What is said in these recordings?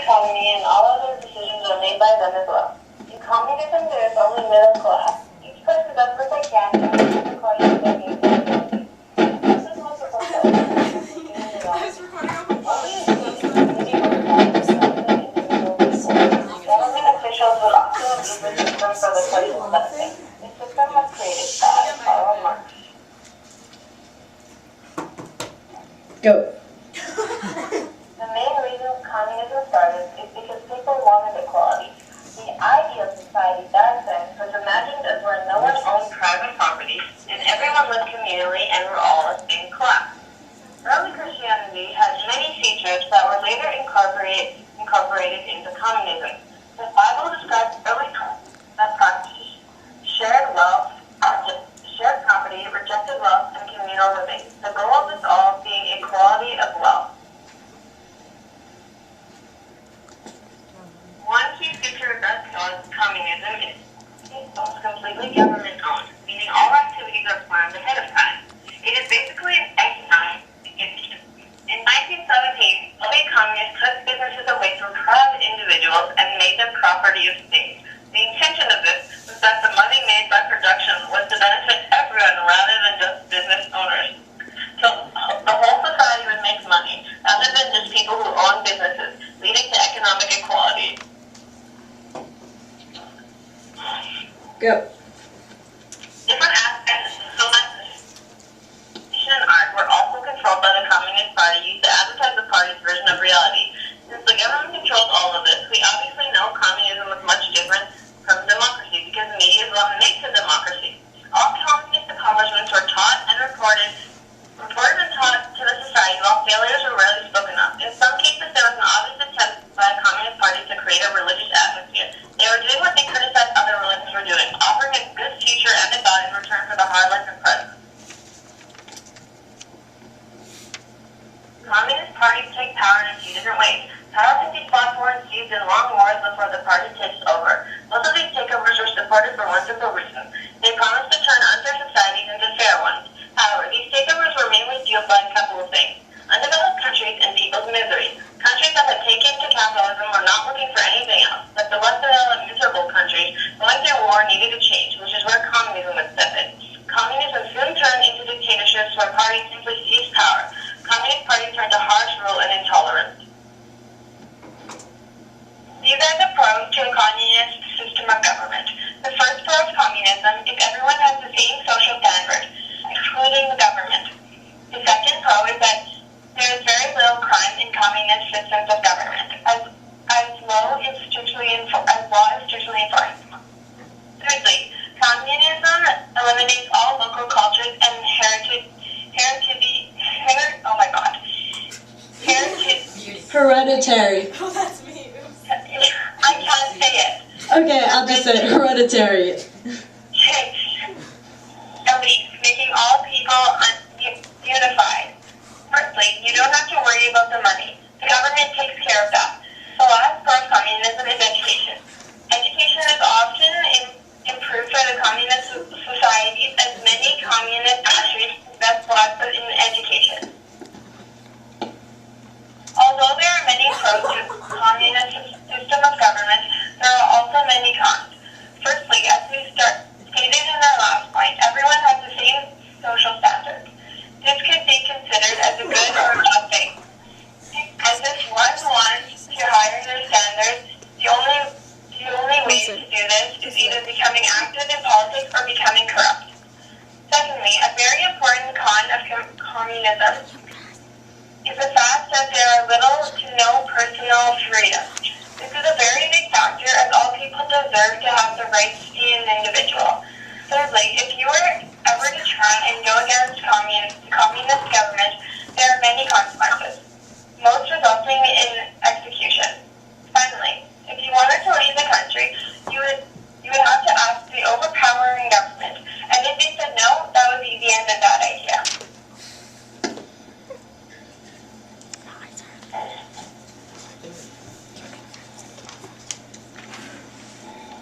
economy and all other decisions are made by them as well. In communism, there is only middle class. Each person does what they can according to their means and ability. This is what supports us. Only in peace, community organizes themselves and individual resources. Government officials would often abuse the system for the person's benefit. The system was created by Karl Marx. Go. The main reason communism started is because people wanted equality. The ideal society back then was imagined as where no one owned private property and everyone lived communally and were all the same class. Early Christianity had many features that were later incorporated into communism. The Bible describes early Christians that practiced shared wealth, shared property, rejected wealth, and communal living. The goal of this all being equality of wealth. One key feature of communism is it's completely government-owned, meaning all activities are planned ahead of time. It is basically an economic institution. In 1917, early communists took businesses away from private individuals and made them property of states. The intention of this was that the money made by production was to benefit everyone rather than just business owners. So the whole society would make money, rather than just people who own businesses, leading to economic equality. Go. Different aspects of civilization and art were also controlled by the Communist Party used to advertise the party's version of reality. Since the government controlled all of this, we obviously know communism was much different from democracy because media is what makes a democracy. All communist accomplishments were taught and reported and taught to the society, while failures were rarely spoken of. In some cases, there was an obvious attempt by a communist party to create a religious atmosphere. They were doing what they criticized other religions were doing, offering a good future and a God in return for the hard life and present. Communist parties take power in a few different ways. Power can be fought for and seized in long wars before the party takes over. Most of these takeovers were supported for one simple reason. They promised to turn unfair societies into fair ones. However, these takeovers were mainly fueled by a couple of things: undeveloped countries and people's misery. Countries that had taken to capitalism were not looking for anything else, but the less developed, miserable countries going through war needed a change, which is where communism would step in. Communism soon turned into dictatorships where parties simply seized power. Communist parties turned to harsh rule and intolerance. These are the pros to a communist system of government. The first pro of communism is everyone has the same social standards, excluding the government. The second pro is that there is very little crime in communist systems of government, as law is strictly enforced. Thirdly, communism eliminates all local cultures and hereditary. Oh, that's me. I can't say it. Okay, I'll just say it. Hereditary. Elites, making all people unified. Firstly, you don't have to worry about the money. The government takes care of that. The last part of communism is education. Education is often improved by the communist societies, as many communist countries invest lots in education. Although there are many pros to the communist system of government, there are also many cons. Firstly, as we stated in our last point, everyone has the same social standards. This could be considered as a good or a bad thing. As if one wants to higher their standards, the only way to do this is either becoming active in politics or becoming corrupt. Secondly, a very important con of communism is the fact that there are little to no personal freedom. This is a very big factor, as all people deserve to have the right to be an individual. Thirdly, if you were ever to try and go against communist government, there are many consequences, most resulting in execution. Finally, if you wanted to leave the country, you would have to ask the overpowering government, and if they said no, that would be the end of that idea.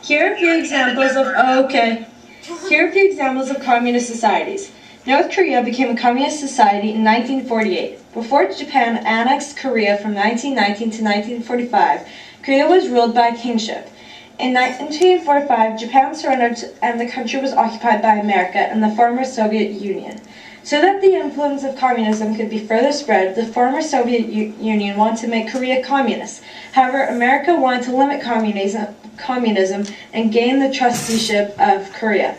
Here are a few examples of communist societies. North Korea became a communist society in 1948. Before Japan annexed Korea from 1919 to 1945, Korea was ruled by a kingship. In 1945, Japan surrendered and the country was occupied by America and the former Soviet Union. So that the influence of communism could be further spread, the former Soviet Union wanted to make Korea communist. However, America wanted to limit communism and gain the trusteeship of Korea.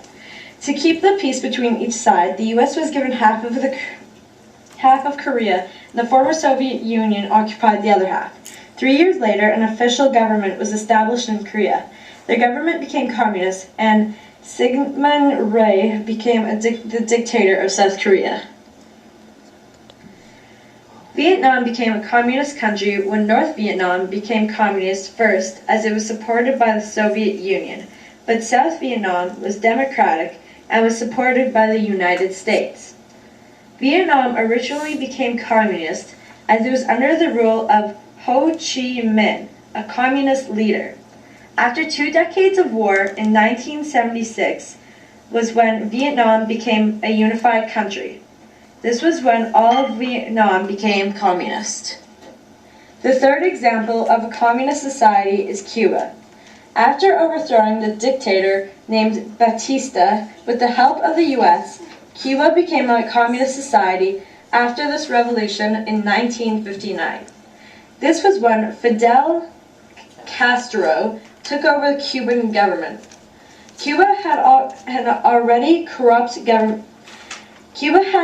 To keep the peace between each side, the U.S. was given half of Korea, and the former Soviet Union occupied the other half. 3 years later, an official government was established in Korea. The government became communist, and Syngman Rhee became the dictator of South Korea. Vietnam became a communist country when North Vietnam became communist first, as it was supported by the Soviet Union, but South Vietnam was democratic and was supported by the United States. Vietnam originally became communist as it was under the rule of Ho Chi Minh, a communist leader. After 2 decades of war in 1976 was when Vietnam became a unified country. This was when all of Vietnam became communist. The third example of a communist society is Cuba. After overthrowing the dictator named Batista with the help of the U.S., Cuba became a communist society after this revolution in 1959. This was when Fidel Castro took over the Cuban government. Cuba had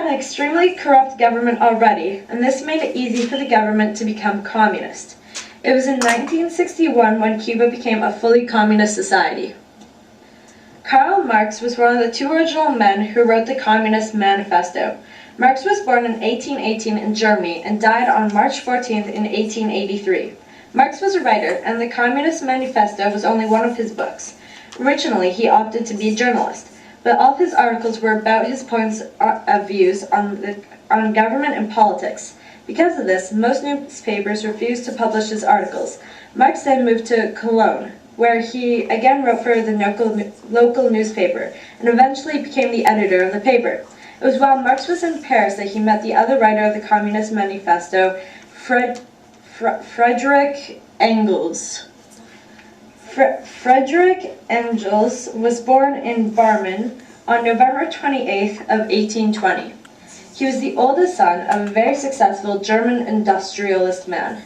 an extremely corrupt government already, and this made it easy for the government to become communist. It was in 1961 when Cuba became a fully communist society. Karl Marx was one of the 2 original men who wrote the Communist Manifesto. Marx was born in 1818 in Germany and died on March 14th in 1883. Marx was a writer, and the Communist Manifesto was only one of his books. Originally, he opted to be a journalist, but all of his articles were about his points of views on government and politics. Because of this, most newspapers refused to publish his articles. Marx then moved to Cologne, where he again wrote for the local newspaper, and eventually became the editor of the paper. It was while Marx was in Paris that he met the other writer of the Communist Manifesto, Friedrich Engels. Friedrich Engels was born in Barmen on November 28th of 1820. He was the oldest son of a very successful German industrialist man.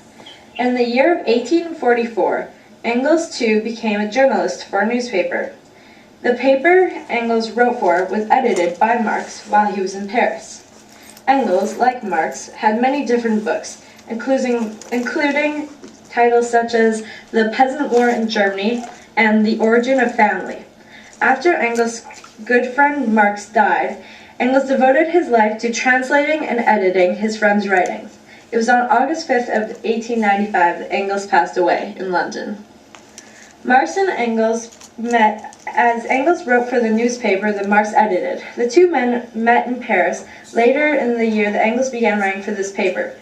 In the year of 1844, Engels too became a journalist for a newspaper. The paper Engels wrote for was edited by Marx while he was in Paris. Engels, like Marx, had many different books, including titles such as The Peasant War in Germany and The Origin of Family. After Engels' good friend Marx died, Engels devoted his life to translating and editing his friend's writings. It was on August 5th of 1895 that Engels passed away in London. Marx and Engels met as Engels wrote for the newspaper that Marx edited. The 2 men met in Paris later in the year that Engels began writing for this paper.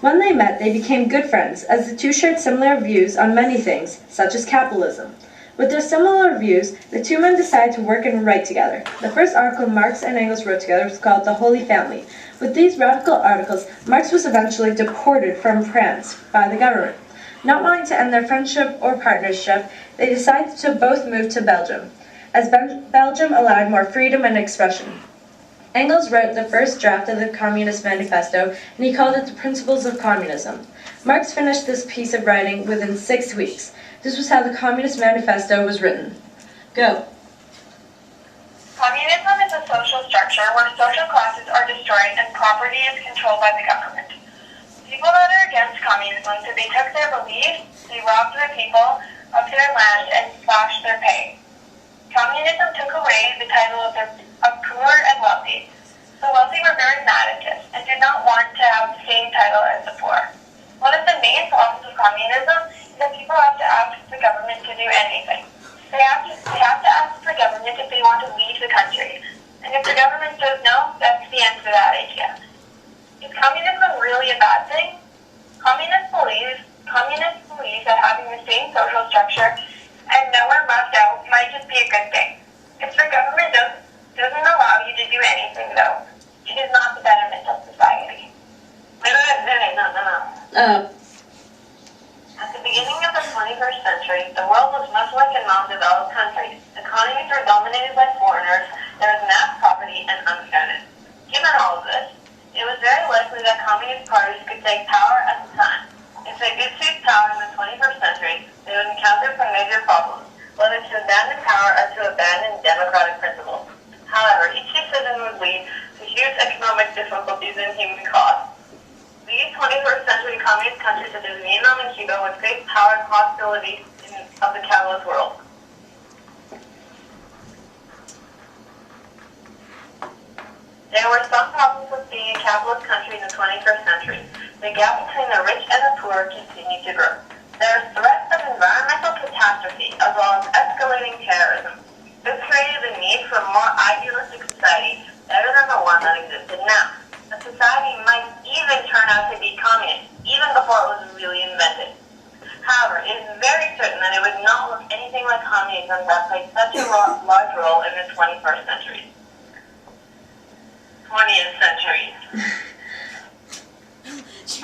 When they met, they became good friends, as the 2 shared similar views on many things, such as capitalism. With their similar views, the 2 men decided to work and write together. The first article Marx and Engels wrote together was called The Holy Family. With these radical articles, Marx was eventually deported from France by the government. Not wanting to end their friendship or partnership, they decided to both move to Belgium, as Belgium allowed more freedom and expression. Engels wrote the first draft of the Communist Manifesto, and he called it the Principles of Communism. Marx finished this piece of writing within 6 weeks. This was how the Communist Manifesto was written. Go. Communism is a social structure where social classes are destroyed and property is controlled by the government. People that are against communism say they took their beliefs, they robbed their people of their land, and slashed their pay. Communism took away the title of poor and wealthy. The wealthy were very mad at this and did not want to have the same title as the poor. One of the main problems of communism is that people have to ask the government to do anything. They have to ask the government if they want to leave the country. And if the government says no, that's the end to that idea. Is communism really a bad thing? Communists believe that having the same social structure and nowhere left out might just be a good thing. If the government doesn't allow you to do anything, though, it is not the betterment of society. Uh, At the beginning of the 21st century, the world was much like a non-developed country. Economies were dominated by foreigners, there was mass poverty and unfairness. Given all of this, it was very likely that communist parties could take power at the time. If they did seize power in the 21st century, they would encounter some major problems, whether to abandon power or to abandon democratic principles. However, each decision would lead to huge economic difficulties and human costs. These 21st century communist countries such as Vietnam and Cuba would face power and hostility of the capitalist world. There were some problems with being a capitalist country in the 21st century. The gap between the rich and the poor continued to grow. There are threats of environmental catastrophe as well as escalating terrorism. This created the need for a more idealistic society, better than the one that existed now. A society might even turn out to be communist, even before it was really invented. However, it is very certain that it would not look anything like communism that played such a large role in the 21st century. 20th century.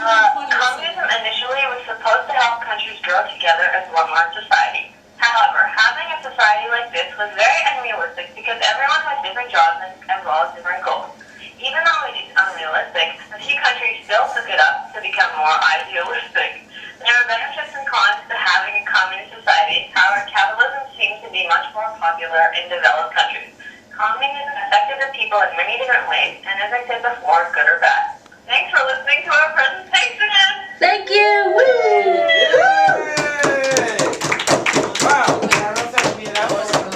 Communism initially was supposed to help countries grow together as one large society. However, having a society like this was very unrealistic because everyone had different jobs as well as different goals. Even though it is unrealistic, a few countries still took it up to become more idealistic. There are benefits and cons to having a communist society. However, capitalism seems to be much more popular in developed countries. Communism affected the people in many different ways, and as I said before, good or bad. Thanks for listening to our presentation. thank you! Woo!